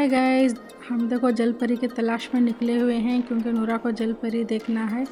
Hi guys, हम देखो जल परी की तलाश में निकले हुए हैं क्योंकि नूरा को जल परी देखना है।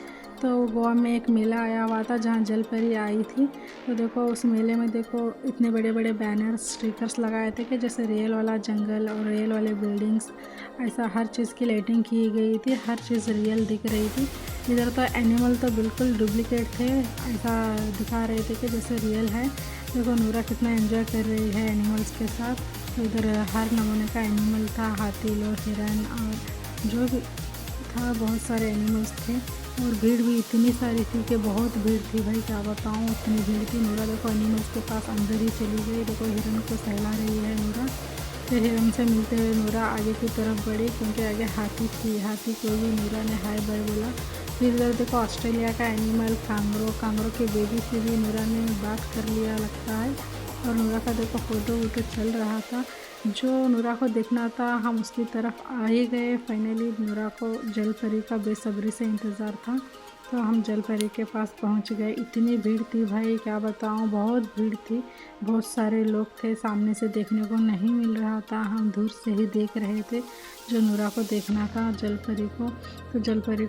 तो गोवा में एक मेला आया हुआ था जहाँ जल परी आई थी। तो देखो उस मेले में देखो इतने बड़े बड़े बैनर्स स्टिकर्स लगाए थे कि जैसे रियल वाला जंगल और रियल वाले बिल्डिंग्स, ऐसा हर चीज़ की लाइटिंग की गई थी, हर चीज़ रियल दिख रही थी। इधर तो एनिमल तो बिल्कुल डुप्लीकेट थे, ऐसा दिखा रहे थे कि जैसे रियल है। देखो नूरा कितना एंजॉय कर रही है एनिमल्स के साथ। तो इधर हर नमूने का एनिमल था, हाथी, लोर, हिरन और जो भी था, बहुत सारे एनिमल्स थे। और भीड़ भी इतनी सारी थी कि बहुत भीड़ थी भाई, क्या बताऊँ, इतनी भीड़ थी। नूरा देखो एनिमल्स के पास अंदर ही चली गई। देखो हिरन को सहला रही है नूरा। फिर हिरन से मिलते हुए नूरा आगे की तरफ बढ़ी क्योंकि आगे हाथी थी। हाथी को भी नूरा ने हाय बाय बोला। फिर इधर देखो ऑस्ट्रेलिया का एनिमल कांगरो के बेबी से भी नूरा ने बात कर लिया लगता है। और नूरा का देखो फ़ोटो वोटो चल रहा था। जो नूरा को देखना था हम उसकी तरफ आ ही गए। फाइनली नूरा को जल परी का बेसब्री से इंतज़ार था, तो हम जल परी के पास पहुंच गए। इतनी भीड़ थी भाई, क्या बताऊं, बहुत भीड़ थी। बहुत सारे लोग थे, सामने से देखने को नहीं मिल रहा था, हम दूर से ही देख रहे थे। जो नूरा को देखना था जल परी को, तो जल परी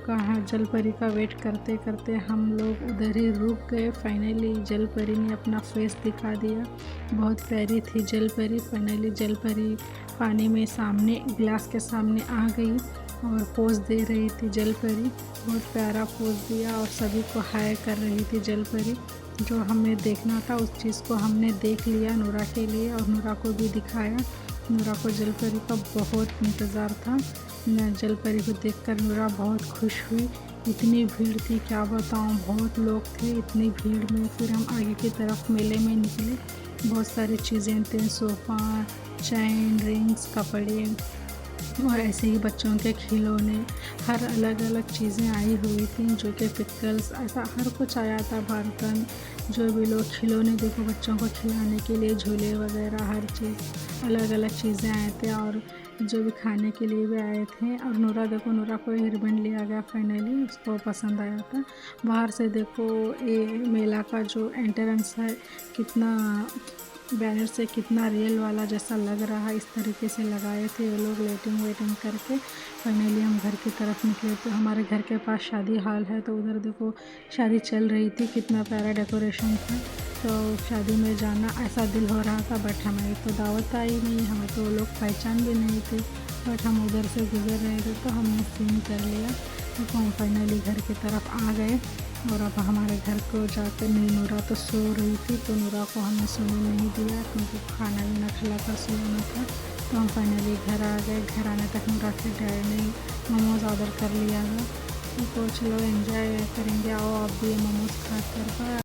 का वेट करते करते हम लोग उधर ही रुक गए। फाइनली जल परी ने अपना फेस दिखा दिया। बहुत प्यारी थी जल परी। फाइनली जल परी पानी में सामने ग्लास के सामने आ गई और पोज दे रही थी जल परी। बहुत प्यारा पोज दिया और सभी को हाय कर रही थी जल परी। जो हमें देखना था उस चीज़ को हमने देख लिया नूरा के लिए, और नूरा को भी दिखाया। नूरा को जल परी का बहुत इंतज़ार था। जल परी को देखकर नूरा बहुत खुश हुई। इतनी भीड़ थी, क्या बताऊं, बहुत लोग थे। इतनी भीड़ में फिर हम आगे की तरफ मेले में निकले। बहुत सारी चीज़ें थे, सोफ़ा, चैन, रिंग्स, कपड़े और ऐसे ही बच्चों के खिलौने, हर अलग अलग चीज़ें आई हुई थी, जो कि पिकल्स, ऐसा हर कुछ आया था, बर्तन, जो भी लोग खिलौने देखो बच्चों को खिलाने के लिए, झूले वगैरह, हर चीज़ अलग अलग चीज़ें आए थे। और जो भी खाने के लिए भी आए थे। और नूरा देखो, नूरा को रिबन लिया गया, फाइनली उसको पसंद आया था। बाहर से देखो ये मेला का जो एंट्रेंस है, कितना बैनर से कितना रियल वाला जैसा लग रहा है, इस तरीके से लगाए थे ये लोग लाइटिंग वाइटिंग करके। फाइनली हम घर की तरफ निकले तो हमारे घर के पास शादी हॉल है, तो उधर देखो शादी चल रही थी, कितना प्यारा डेकोरेशन था। तो शादी में जाना ऐसा दिल हो रहा था, बट हमें तो दावत आई नहीं, हमें तो वो लोग पहचान भी नहीं थे। बट हम उधर से गुजर रहे थे तो हमने सीन कर लिया। तो हम फाइनली घर की तरफ आ गए। और अब हमारे घर को जाकर नूरा तो सो रही थी, तो नूरा को हमने सोने नहीं दिया क्योंकि खाना भी ना खिलाकर सोना था। तो हम फाइनली घर आ गए। घर आने तक नूरा के डैड ने मोमोज़ ऑर्डर कर लिया था। तो चलो एंजॉय करेंगे, आओ आप भी मोमोज़ खा कर।